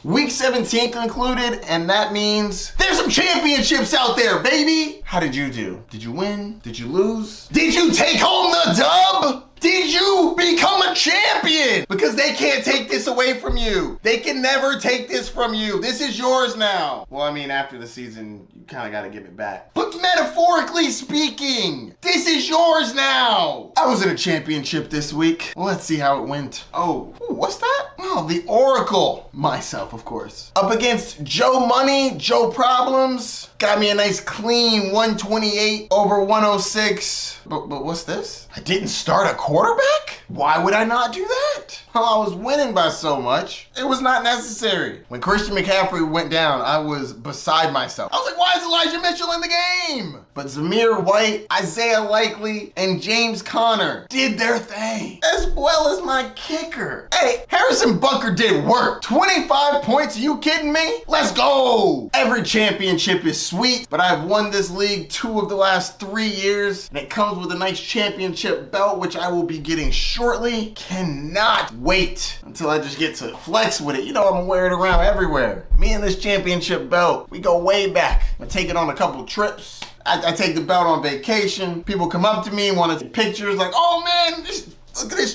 Week 17 concluded, and that means there's some championships out there, baby. How did you do? Did you win? Did you lose? Did you take home the dub? Did you become a champion? Because they can't take this away from you. They can never take this from you. This is yours now. Well, I mean, after the season, you kind of got to give it back. But metaphorically speaking, this is yours now. I was in a championship this week. Let's see how it went. Oh, what's that? Oh, the Oracle. Myself, of course. Up against Joe Money, Joe Problems. Got me a nice clean 128 over 106. But what's this? I didn't start a quarterback? Why would I not do that? Well, I was winning by so much. It was not necessary. When Christian McCaffrey went down, I was beside myself. I was like, why is Elijah Mitchell in the game? But Zamir White, Isaiah Likely, and James Conner did their thing, as well as my kicker. Hey, Harrison Butker did work. 25 points, are you kidding me? Let's go. Every championship is sweet, but I've won this league 2 of the last 3 years, and it comes with a nice championship belt, which I will be getting shortly. Cannot wait until I just get to flex with it. You know I'm gonna wear it around everywhere. Me and this championship belt, we go way back. I take it on a couple trips. I take the belt on vacation. People come up to me and want to take pictures like, oh man,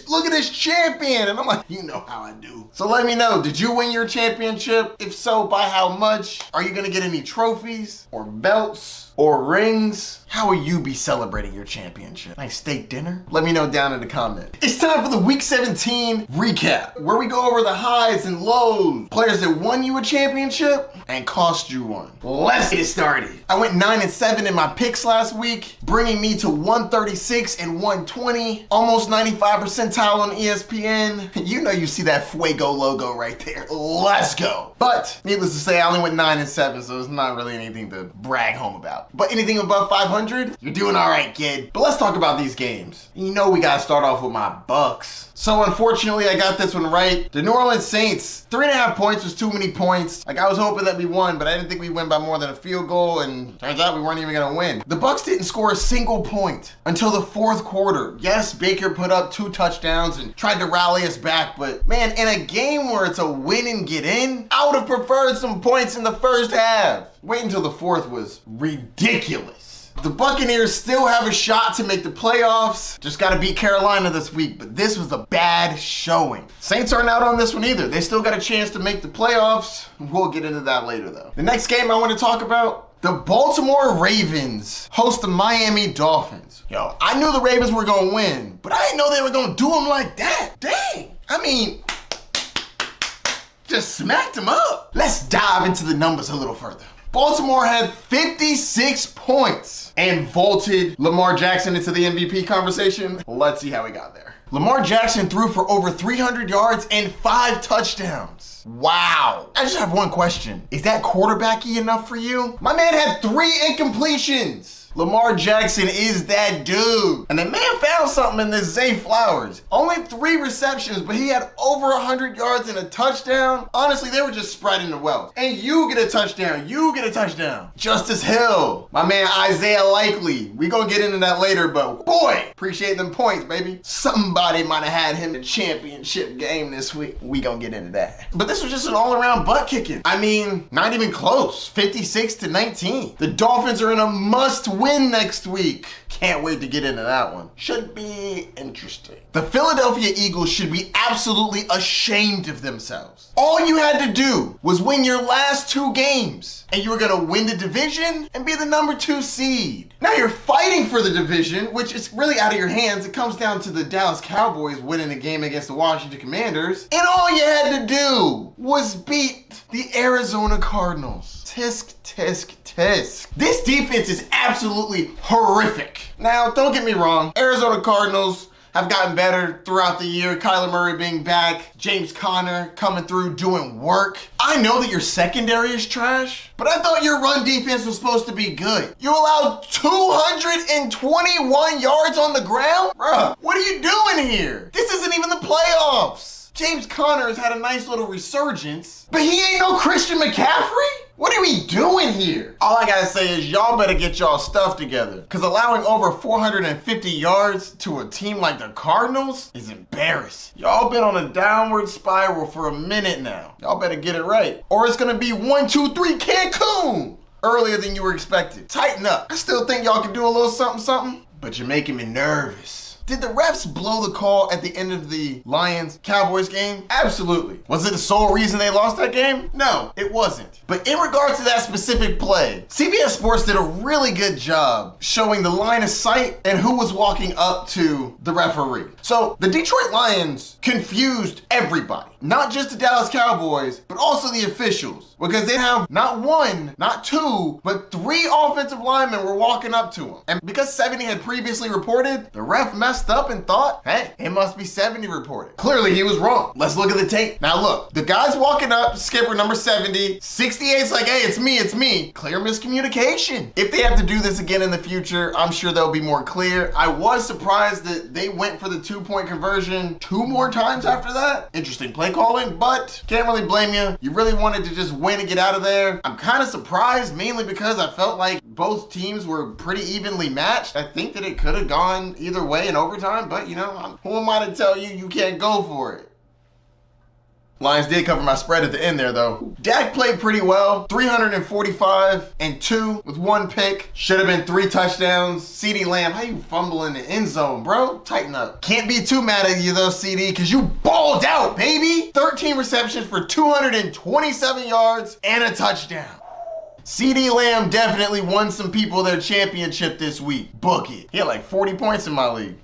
look at this champion. And I'm like, you know how I do. So let me know, did you win your championship? If so, by how much? Are you gonna get any trophies or belts or rings? How will you be celebrating your championship? Nice steak dinner? Let me know down in the comments. It's time for the Week 17 recap, where we go over the highs and lows, players that won you a championship and cost you one. Let's get started. I went 9-7 in my picks last week, bringing me to 136 and 120, almost 95 percentile on ESPN. You know you see that Fuego logo right there. Let's go. But needless to say, I only went 9-7, so it's not really anything to brag home about. But anything above 500, you're doing all right, kid. But let's talk about these games. You know we gotta start off with my Bucks. So unfortunately, I got this one right. The New Orleans Saints, 3.5 points was too many points. Like I was hoping that we won, but I didn't think we'd win by more than a field goal, and turns out we weren't even gonna win. The Bucks didn't score a single point until the 4th quarter. Yes, Baker put up 2 touchdowns and tried to rally us back, but man, in a game where it's a win and get in, I would have preferred some points in the first half. Wait until the 4th was ridiculous. The Buccaneers still have a shot to make the playoffs. Just got to beat Carolina this week, but this was a bad showing. Saints aren't out on this one either. They still got a chance to make the playoffs. We'll get into that later though. The next game I want to talk about, the Baltimore Ravens host the Miami Dolphins. Yo, I knew the Ravens were going to win, but I didn't know they were going to do them like that. Dang. I mean, just smacked them up. Let's dive into the numbers a little further. Baltimore had 56 points and vaulted Lamar Jackson into the MVP conversation. Let's see how he got there. Lamar Jackson threw for over 300 yards and 5 touchdowns. Wow. I just have one question. Is that quarterbacky enough for you? My man had 3 incompletions. Lamar Jackson is that dude. And the man found something in this Zay Flowers. Only 3 receptions, but he had over 100 yards and a touchdown. Honestly, they were just spreading the wealth. And you get a touchdown. You get a touchdown. Justice Hill. My man Isaiah Likely. We gonna get into that later, but boy, appreciate them points, baby. Somebody might have had him in the championship game this week. We gonna get into that. But this was just an all-around butt kicking. I mean, not even close. 56-19. The Dolphins are in a must-win next week. Can't wait to get into that one. Should be interesting. The Philadelphia Eagles should be absolutely ashamed of themselves. All you had to do was win your last 2 games, and you were gonna win the division and be the number 2 seed. Now you're fighting for the division, which is really out of your hands. It comes down to the Dallas Cowboys winning the game against the Washington Commanders, and all you had to do was beat the Arizona Cardinals. Tisk, tisk, tisk. This defense is absolutely horrific. Now, don't get me wrong. Arizona Cardinals have gotten better throughout the year. Kyler Murray being back, James Conner coming through doing work. I know that your secondary is trash, but I thought your run defense was supposed to be good. You allowed 221 yards on the ground? Bruh, what are you doing here? This isn't even the playoffs. James Conner has had a nice little resurgence, but he ain't no Christian McCaffrey? What are we doing here? All I gotta say is y'all better get y'all stuff together. Cause allowing over 450 yards to a team like the Cardinals is embarrassing. Y'all been on a downward spiral for a minute now. Y'all better get it right. Or it's gonna be 1, 2, 3 Cancun earlier than you were expected. Tighten up. I still think y'all can do a little something, but you're making me nervous. Did the refs blow the call at the end of the Lions-Cowboys game? Absolutely. Was it the sole reason they lost that game? No, it wasn't. But in regards to that specific play, CBS Sports did a really good job showing the line of sight and who was walking up to the referee. So the Detroit Lions confused everybody, not just the Dallas Cowboys, but also the officials, because they have not 1, not 2, but 3 offensive linemen were walking up to him. And because 70 had previously reported, the ref messed up and thought, hey, it must be 70 reported. Clearly he was wrong. Let's look at the tape. Now look, the guy's walking up, skipper number 70, 68's like, hey, it's me. Clear miscommunication. If they have to do this again in the future, I'm sure they'll be more clear. I was surprised that they went for the 2-point conversion 2 more times after that. Interesting play calling, but can't really blame you. You really wanted to just win and get out of there. I'm kind of surprised, mainly because I felt like both teams were pretty evenly matched. I think that it could have gone either way in overtime, but you know, who am I to tell you you can't go for it? Lions did cover my spread at the end there though. Dak played pretty well, 345 and 2 with 1 pick. Should have been 3 touchdowns. CeeDee Lamb, how you fumble in the end zone, bro? Tighten up. Can't be too mad at you though, CeeDee, because you balled out, baby. 13 receptions for 227 yards and a touchdown. CeeDee Lamb definitely won some people their championship this week. Book it. He had like 40 points in my league.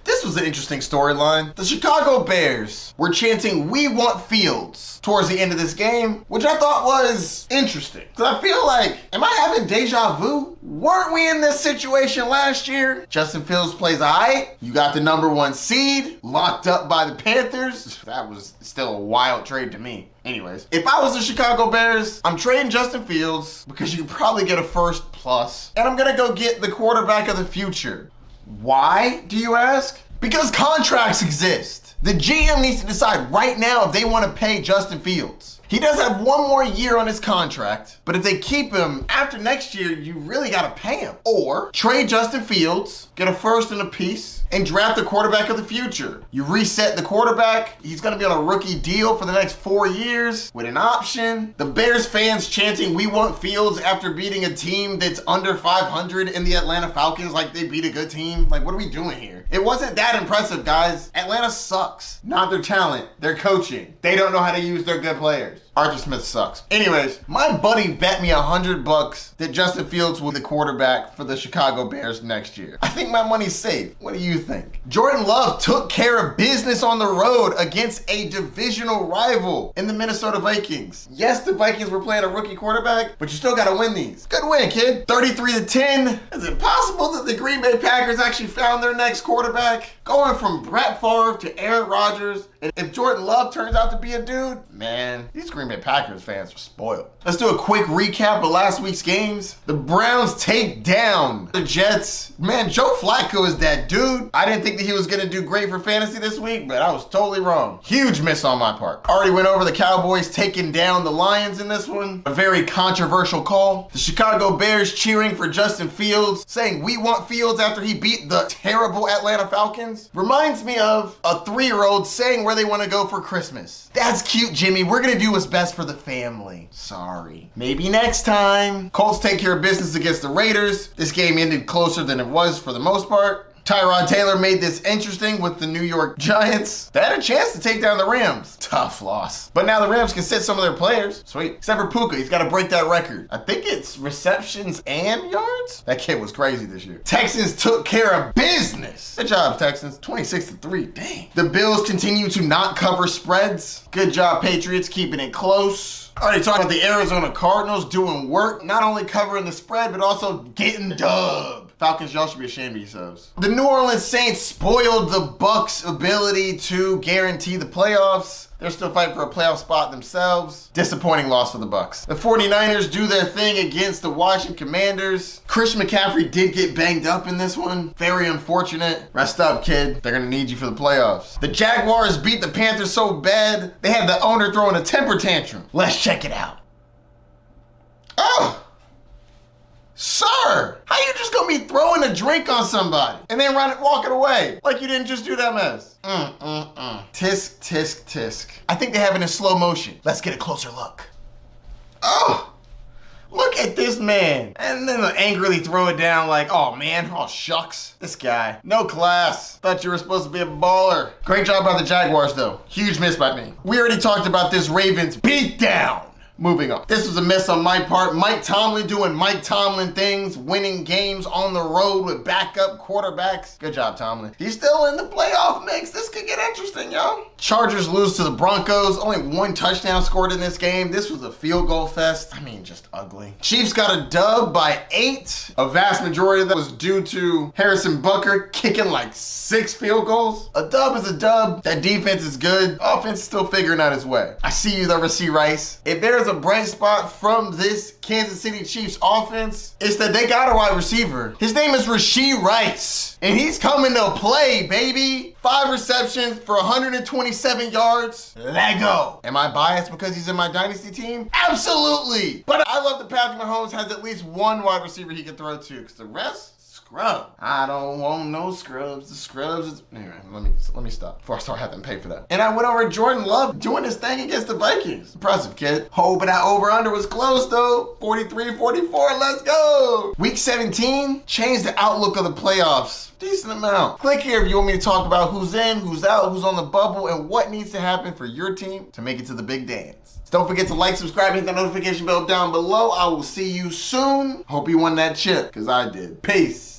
This was an interesting storyline. The Chicago Bears were chanting, "We want Fields," towards the end of this game, which I thought was interesting. Because I feel like, am I having deja vu? Weren't we in this situation last year? Justin Fields plays aight. You got the number 1 seed locked up by the Panthers. That was still a wild trade to me. Anyways, if I was the Chicago Bears, I'm trading Justin Fields because you could probably get a first plus, and I'm gonna go get the quarterback of the future. Why, do you ask? Because contracts exist. The GM needs to decide right now if they want to pay Justin Fields. He does have 1 more year on his contract, but if they keep him after next year, you really got to pay him. Or trade Justin Fields, get a first and a piece, and draft the quarterback of the future. You reset the quarterback. He's going to be on a rookie deal for the next 4 years with an option. The Bears fans chanting, "We want Fields," after beating a team that's under 500 in the Atlanta Falcons like they beat a good team. Like, what are we doing here? It wasn't that impressive, guys. Atlanta sucks. Not their talent, their coaching. They don't know how to use their good players. Arthur Smith sucks. Anyways, my buddy bet me $100 that Justin Fields will be the quarterback for the Chicago Bears next year. I think my money's safe. What do you think? Jordan Love took care of business on the road against a divisional rival in the Minnesota Vikings. Yes, the Vikings were playing a rookie quarterback, but you still gotta win these. Good win, kid. 33-10. Is it possible that the Green Bay Packers actually found their next quarterback? Going from Brett Favre to Aaron Rodgers, and if Jordan Love turns out to be a dude, man, these Green Bay Packers fans are spoiled. Let's do a quick recap of last week's games. The Browns take down the Jets. Man, Joe Flacco is that dude. I didn't think that he was gonna do great for fantasy this week, but I was totally wrong. Huge miss on my part. Already went over the Cowboys taking down the Lions in this one. A very controversial call. The Chicago Bears cheering for Justin Fields, saying "we want Fields" after he beat the terrible Atlanta Falcons. Reminds me of a 3-year-old saying where they want to go for Christmas. That's cute, Jimmy. We're gonna do what's best for the family. Sorry. Maybe next time. Colts take care of business against the Raiders. This game ended closer than it was for the most part. Tyrod Taylor made this interesting with the New York Giants. They had a chance to take down the Rams. Tough loss. But now the Rams can sit some of their players. Sweet. Except for Puka. He's got to break that record. I think it's receptions and yards? That kid was crazy this year. Texans took care of business. Good job, Texans. 26-3. Dang. The Bills continue to not cover spreads. Good job, Patriots, keeping it close. Already talked about the Arizona Cardinals doing work, not only covering the spread, but also getting dubbed. Falcons, y'all should be ashamed of yourselves. The New Orleans Saints spoiled the Bucs' ability to guarantee the playoffs. They're still fighting for a playoff spot themselves. Disappointing loss for the Bucs. The 49ers do their thing against the Washington Commanders. Christian McCaffrey did get banged up in this one. Very unfortunate. Rest up, kid. They're gonna need you for the playoffs. The Jaguars beat the Panthers so bad, they had the owner throwing a temper tantrum. Let's check it out. Sir, how you just gonna be throwing a drink on somebody and then walking away like you didn't just do that mess? Tisk, tisk, tisk. I think they have it in slow motion. Let's get a closer look. Oh, look at this man. And then angrily throw it down like, oh man, oh shucks. This guy, no class. Thought you were supposed to be a baller. Great job by the Jaguars though. Huge miss by me. We already talked about this Ravens beatdown. Moving on. This was a miss on my part. Mike Tomlin doing Mike Tomlin things, winning games on the road with backup quarterbacks. Good job, Tomlin. He's still in the playoff mix. This could get interesting, yo. Chargers lose to the Broncos. Only one touchdown scored in this game. This was a field goal fest. I mean, just ugly. Chiefs got a dub by 8. A vast majority of that was due to Harrison Butker kicking like 6 field goals. A dub is a dub. That defense is good. Offense is still figuring out his way. I see you there, Rasheed Rice. If there's a bright spot from this Kansas City Chiefs offense, it's that they got a wide receiver. His name is Rasheed Rice, and he's coming to play, baby. 5 receptions for 127 yards. Let go. Am I biased because he's in my dynasty team? Absolutely. But I love that Patrick Mahomes has at least one wide receiver he can throw to, because the rest, scrub. I don't want no scrubs. The scrubs is... Anyway, let me stop before I start having to pay for that. And I went over Jordan Love doing his thing against the Vikings. Impressive, kid. Oh, but that over-under was close, though. 43-44, let's go. Week 17 changed the outlook of the playoffs. Decent amount. Click here if you want me to talk about who's in, who's out, who's on the bubble, and what needs to happen for your team to make it to the big dance. So don't forget to like, subscribe, hit that notification bell down below. I will see you soon. Hope you won that chip, because I did. Peace.